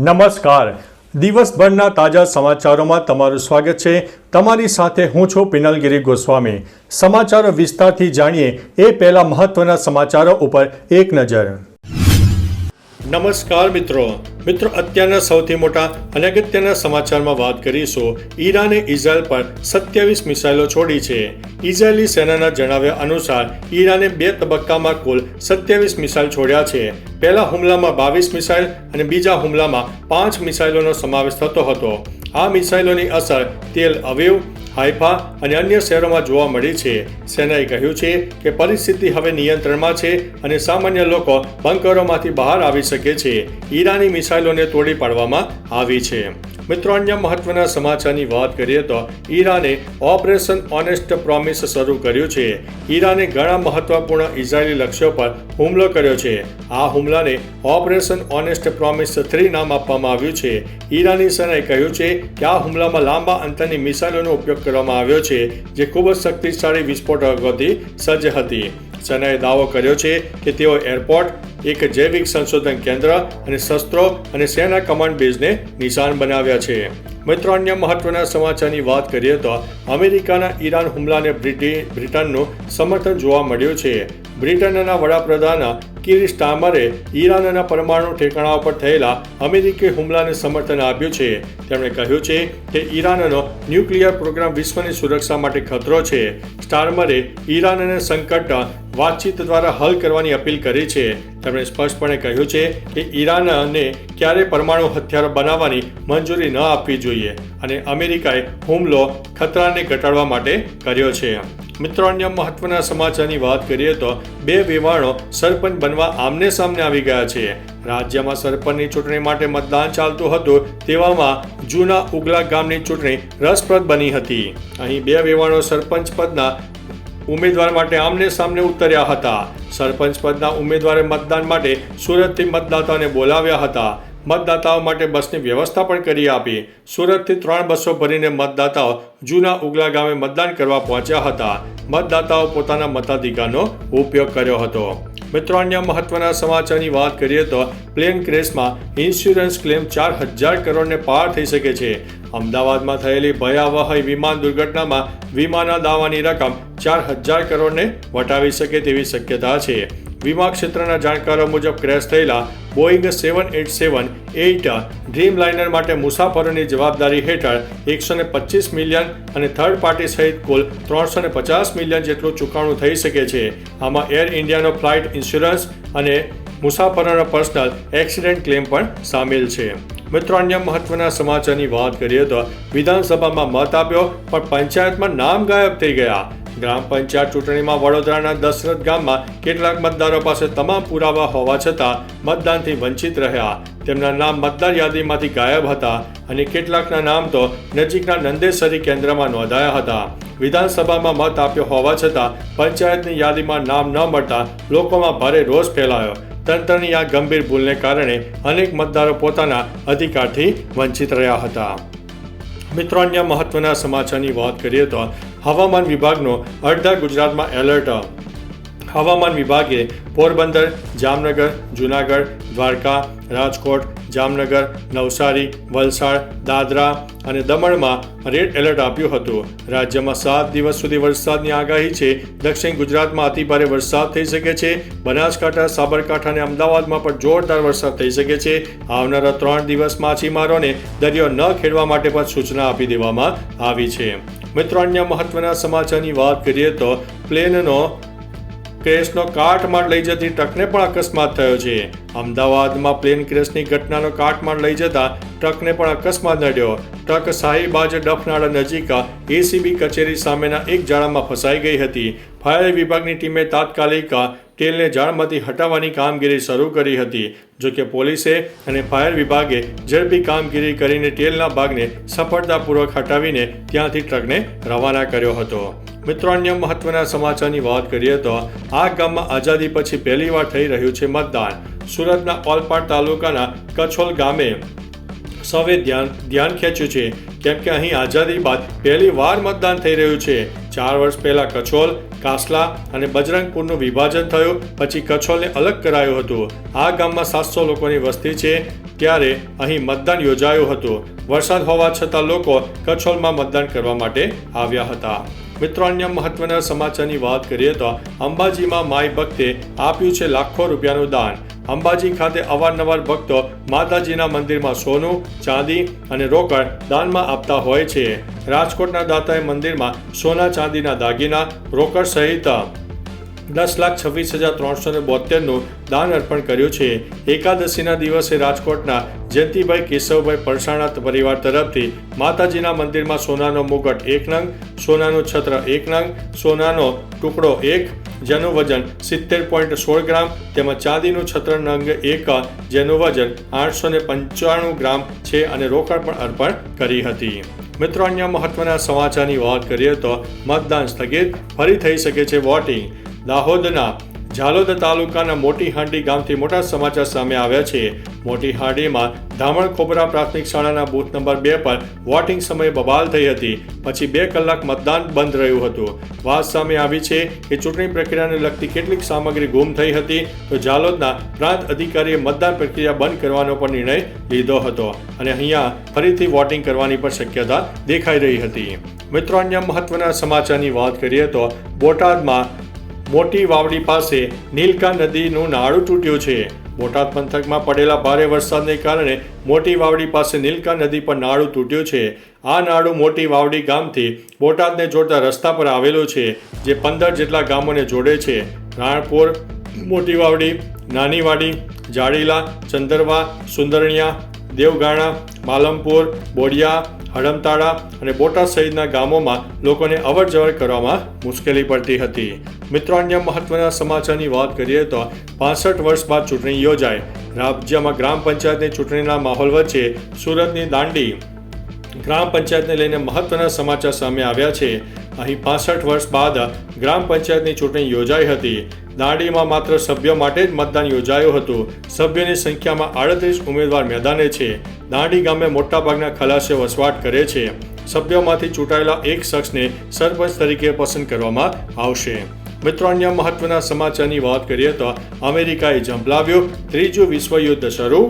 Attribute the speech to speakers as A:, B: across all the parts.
A: નમસ્કાર. દિવસભરના તાજા સમાચારોમાં તમારું સ્વાગત છે. તમારી સાથે હું છું પિનલગીરી ગોસ્વામી. સમાચારો વિસ્તારથી જાણીએ એ પહેલા મહત્વના સમાચારો ઉપર એક નજર. નમસ્કાર મિત્રો. અત્યારના સૌથી મોટા અને અગત્યના સમાચારમાં વાત કરીશું. ઈરાને ઇઝરાયલ પર 27 મિસાઇલો છોડી છે. ઇઝરાયેલી સેનાના જણાવ્યા અનુસાર ઈરાને 2 તબક્કામાં કુલ 27 મિસાઇલ છોડ્યા છે. પહેલા હુમલામાં 22 મિસાઇલ અને બીજા હુમલામાં 5 મિસાઇલોનો સમાવેશ થતો હતો. આ મિસાઇલોની અસર તેલ અવીવ, હાઇફા અને અન્ય શહેરોમાં જોવા મળી છે. સેનાએ કહ્યું છે કે પરિસ્થિતિ હવે નિયંત્રણમાં છે અને સામાન્ય લોકો બંકરોમાંથી બહાર આવી શકે છે. ઈરાની મિસાઇલોને તોડી પાડવામાં આવી છે. મિત્રો, અન્ય મહત્વના સમાચારની વાત કરીએ તો ઈરાને ઓપરેશન ઓનેસ્ટ પ્રોમિસ શરૂ કર્યું છે. ઈરાને ઘણા મહત્વપૂર્ણ ઇઝરાયેલી લક્ષ્યો પર હુમલો કર્યો છે. આ હુમલાને ઓપરેશન ઓનેસ્ટ પ્રોમિસ 3 નામ આપવામાં આવ્યું છે. ઈરાની સેનાએ કહ્યું છે કે આ હુમલામાં લાંબા અંતરની મિસાઇલોનો ઉપયોગ કરવામાં આવ્યો છે, જે ખૂબ જ શક્તિશાળી વિસ્ફોટકોથી સજ્જ હતી. સેનાએ દાવો કર્યો છે કે તેઓ એરપોર્ટ, એક જૈવિક સંશોધન કેન્દ્ર અને શસ્ત્રો અને સેના કમાન્ડ બેઝને નિશાન બનાવ્યા છે. મિત્રો, અન્ય મહત્વના સમાચારની વાત કરીએ તો અમેરિકાના ઈરાન હુમલાને બ્રિટનનું સમર્થન જોવા મળ્યું છે. બ્રિટનના વડાપ્રધાન કીર સ્ટાર્મરે ઈરાનના પરમાણુ ઠેકાણાઓ પર થયેલા અમેરિકી હુમલાને સમર્થન આપ્યું છે. તેમણે કહ્યું છે કે ઈરાનનો ન્યુક્લિયર પ્રોગ્રામ વિશ્વની સુરક્ષા માટે ખતરો છે. સ્ટાર્મરે ઈરાનને સંકટ વાતચીત દ્વારા હલ કરવાની અપીલ કરી છે. તેમણે સ્પષ્ટપણે કહ્યું છે કે ઈરાનને ક્યારેય પરમાણુ હથિયારો બનાવવાની મંજૂરી ન આપવી જોઈએ અને અમેરિકાએ હુમલો ખતરાને ઘટાડવા માટે કર્યો છે. મિત્રો, અન્ય મહત્વના સમાચારની વાત કરીએ તો 2 વેવાણો સરપંચ બનવા આમને સામને આવી ગયા છે. રાજ્યમાં સરપંચની ચૂંટણી માટે મતદાન ચાલતું હતું, તેવામાં જૂના ઉગલા ગામની ચૂંટણી રસપ્રદ બની હતી. અહીં 2 વેવાણો સરપંચ પદના ઉમેદવાર માટે આમને સામને ઉતર્યા હતા. સરપંચ પદના ઉમેદવારે મતદાન માટે સુરતથી મતદાતાઓને બોલાવ્યા હતા. મતદાતાઓ માટે બસની વ્યવસ્થા પણ કરી આપી. સુરતથી 3 બસો ભરીને મતદાતાઓ જૂના ઉગલા ગામે મતદાન કરવા પહોંચ્યા હતા. મતદાતાઓ પોતાના મતાધિકારનો ઉપયોગ કર્યો હતો. મિત્રો, અન્ય મહત્વના સમાચારની વાત કરીએ તો પ્લેન ક્રેશમાં ઇન્સ્યોરન્સ ક્લેમ 4,000 કરોડને પાર થઈ શકે છે. અમદાવાદમાં થયેલી ભયાવહ વિમાન દુર્ઘટનામાં વીમાના દાવાની રકમ 4,000 કરોડને વટાવી શકે તેવી શક્યતા છે. વીમા ક્ષેત્રના જાણકારો મુજબ ક્રેશ થયેલા બોઈંગ 787-8 ડ્રીમલાઇનર માટે મુસાફરોની જવાબદારી હેઠળ 125 મિલિયન અને થર્ડ પાર્ટી સહિત કુલ 350 મિલિયન જેટલું ચૂકવણું થઈ શકે છે. આમાં એર ઇન્ડિયાનો ફ્લાઇટ ઇન્સ્યોરન્સ અને મુસાફરોનો પર્સનલ એક્સિડન્ટ ક્લેમ પણ સામેલ છે. મિત્રો, અન્ય મહત્વના સમાચારની વાત કરીએ તો વિધાનસભામાં મત આપ્યો પણ પંચાયતમાં નામ ગાયબ થઈ ગયા. ગ્રામ પંચાયત ચૂંટણીમાં વડોદરાના દશરથ ગામમાં કેટલાક મતદારો પાસે તમામ પુરાવા હોવા છતાં મતદાનથી વંચિત રહ્યા. તેમના નામ મતદાર યાદીમાંથી ગાયબ હતા અને કેટલાકના નામ તો નજીકના નંદેસરી કેન્દ્રમાં નોંધાયા હતા. વિધાનસભામાં મત આપ્યો હોવા છતાં પંચાયતની યાદીમાં નામ ન મળતા લોકોમાં ભારે રોષ ફેલાયો. તંત્રની આ ગંભીર ભૂલને કારણે અનેક મતદારો પોતાના અધિકારથી વંચિત રહ્યા હતા. મિત્રો, અન્ય મહત્વના સમાચારની વાત કરીએ તો હવામાન વિભાગનો અડધા ગુજરાતમાં એલર્ટ. હવામાન વિભાગે પોરબંદર, જામનગર, જૂનાગઢ, દ્વારકા, રાજકોટ, જામનગર, નવસારી, વલસાડ, દાદરા અને દમણમાં રેડ એલર્ટ આપ્યું હતું. રાજ્યમાં 7 દિવસ સુધી વરસાદની આગાહી છે. દક્ષિણ ગુજરાતમાં અતિભારે વરસાદ થઈ શકે છે. બનાસકાંઠા, સાબરકાંઠા અને અમદાવાદમાં પણ જોરદાર વરસાદ થઈ શકે છે. આવનારા 3 દિવસ માછીમારોને દરિયો ન ખેડવા માટે પણ સૂચના આપી દેવામાં આવી છે. મિત્રો, અન્ય મહત્વના સમાચારની વાત કરીએ તો પ્લેનનો ક્રેશનો કાટમાળ લઈ જતી ટ્રકને પણ અકસ્માત થયો છે. અમદાવાદમાં પ્લેન ક્રેશની ઘટનાનો કાટમાળ લઈ જતા ટ્રકને પણ અકસ્માત નડ્યો. ટ્રક શાહીબાજ ડફનાળા નજીક એસીબી કચેરી સામેના એક જાળામાં ફસાઈ ગઈ હતી. ફાયર વિભાગની ટીમે તાત્કાલિક ટેલને જાળમાંથી હટાવવાની કામગીરી શરૂ કરી હતી. જોકે પોલીસે અને ફાયર વિભાગે ઝડપી કામગીરી કરીને ટેલના ભાગને સફળતાપૂર્વક હટાવીને ત્યાંથી ટ્રકને રવાના કર્યો હતો. મિત્રો, અન્ય મહત્વના સમાચારની વાત કરીએ તો આ ગામમાં આઝાદી પછી પહેલીવાર થઈ રહ્યું છે મતદાન. સુરતના ઓલપાડ તાલુકાના કછોલ ગામે સૌએ ધ્યાન ખેંચ્યું છે, કેમ કે અહીં આઝાદી બાદ પહેલી વાર મતદાન થઈ રહ્યું છે. 4 વર્ષ પહેલા કછોલ, કાસલા અને બજરંગપુરનું વિભાજન થયું, પછી કછોલને અલગ કરાયું હતું. આ ગામમાં 700 લોકોની વસ્તી છે. ત્યારે અહીં મતદાન યોજાયું હતું. વરસાદ હોવા છતાં લોકો કછોલમાં મતદાન કરવા માટે આવ્યા હતા. મિત્રો, અન્ય મહત્વના સમાચારની વાત કરીએ તો અંબાજીમાં માઈ ભક્તે આપ્યું છે લાખો રૂપિયાનું દાન. અંબાજી ખાતે અવારનવાર ભક્તો માતાજીના મંદિરમાં સોનું, ચાંદી અને રોકડ દાનમાં આપતા હોય છે. રાજકોટના દાતાએ મંદિરમાં સોના ચાંદીના દાગીના, રોકડ સહિત 10,26,372નું દાન અર્પણ કર્યું છે. એકાદશીના દિવસે રાજકોટના જયંતિભાઈ કેશવભાઈ પરસાણા પરિવાર તરફથી માતાજીના મંદિરમાં સોનાનો મુગટ 1 નંગ, સોનાનું છત્ર 1 નંગ, સોનાનો ટુકડો 1 જેનું વજન 70.16 ગ્રામ તેમજ ચાંદીનું છત્ર નંગ 1 જેનું વજન 895 ગ્રામ છે અને રોકડ પણ અર્પણ કરી હતી. મિત્રો, અન્ય મહત્વના સમાચારની વાત કરીએ તો મતદાન સ્થગિત, ફરી થઈ શકે છે વોટિંગ. દાહોદના ઝાલોદ તાલુકાના મોટી હાંડી ગામથી મોટા સમાચાર સામે આવ્યા છે. મોટી હાંડીમાં ધામણ ખોબરા પ્રાથમિક શાળાના બૂથ નંબર 2 પર વોટિંગ સમયે બબાલ થઈ હતી. પછી 2 કલાક મતદાન બંધ રહ્યું હતું. વાત સામે આવી છે કે ચૂંટણી પ્રક્રિયાને લગતી કેટલીક સામગ્રી ગુમ થઈ હતી, તો ઝાલોદના પ્રાંત અધિકારીએ મતદાન પ્રક્રિયા બંધ કરવાનો પણ નિર્ણય લીધો હતો અને અહીંયા ફરીથી વોટિંગ કરવાની પણ શક્યતા દેખાઈ રહી હતી. મિત્રો, અન્ય મહત્વના સમાચારની વાત કરીએ તો બોટાદમાં મોટી વાવડી પાસે નીલકા નદીનું નાળું તૂટ્યું છે. બોટાદ પંથકમાં પડેલા ભારે વરસાદને કારણે મોટી વાવડી પાસે નીલકા નદી પર નાળું તૂટ્યું છે. આ નાળું મોટી વાવડી ગામથી બોટાદને જોડતા રસ્તા પર આવેલું છે, જે 15 જેટલા ગામોને જોડે છે. રાણપુર, મોટી વાવડી, નાની વાડી, જાડીલા, ચંદરવા, સુંદરણિયા, દેવગાણા, માલમપુર, બોડિયા, હડમતાળા અને બોટાદ સહિતના ગામોમાં લોકોને અવરજવર કરવામાં મુશ્કેલી પડતી હતી. મિત્રો, અન્ય મહત્વના સમાચારની વાત કરીએ તો 65 વર્ષ બાદ ચૂંટણી યોજાય. રાજ્યમાં ગ્રામ પંચાયતની ચૂંટણીના માહોલ વચ્ચે સુરતની દાંડી ગ્રામ પંચાયતને લઈને મહત્વના સમાચાર સામે આવ્યા છે. અહીં 65 વર્ષ બાદ ગ્રામ પંચાયતની ચૂંટણી યોજાઈ હતી. દાંડીમાં માત્ર સભ્યો માટે જ મતદાન યોજાયું હતું. સભ્યોની સંખ્યામાં 38 ઉમેદવાર મેદાને છે. દાંડી ગામે મોટાભાગના ખલાસીઓ વસવાટ કરે છે. સભ્યોમાંથી ચૂંટાયેલા એક શખ્સને સરપંચ તરીકે પસંદ કરવામાં આવશે. મિત્રો, અન્ય મહત્વના સમાચારની વાત કરીએ તો અમેરિકાએ ઝંપલાવ્યું, ત્રીજું વિશ્વયુદ્ધ શરૂ.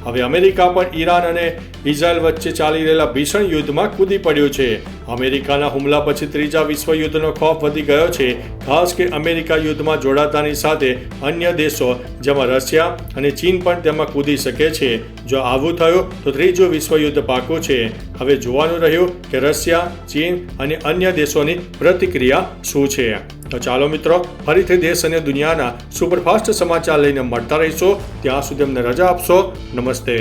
A: હવે અમેરિકા પણ ઈરાન અને ઇઝરાયલ વચ્ચે ચાલી રહેલા ભીષણ યુદ્ધમાં કૂદી પડ્યું છે. અમેરિકાના હુમલા પછી ત્રીજા વિશ્વયુદ્ધનો ખોફ વધી ગયો છે. ખાસ કે અમેરિકા યુદ્ધમાં જોડાતાની સાથે અન્ય દેશો જેમાં રશિયા અને ચીન પણ તેમાં કૂદી શકે છે. જો આવું થયું તો ત્રીજું વિશ્વયુદ્ધ પાકું છે. હવે જોવાનું રહ્યું કે રશિયા, ચીન અને અન્ય દેશોની પ્રતિક્રિયા શું છે. તો ચાલો મિત્રો, ફરીથી દેશ અને દુનિયાના સુપરફાસ્ટ સમાચાર લઈને મળતા રહીશું. ત્યાં સુધી અમને રજા આપશો. નમસ્તે.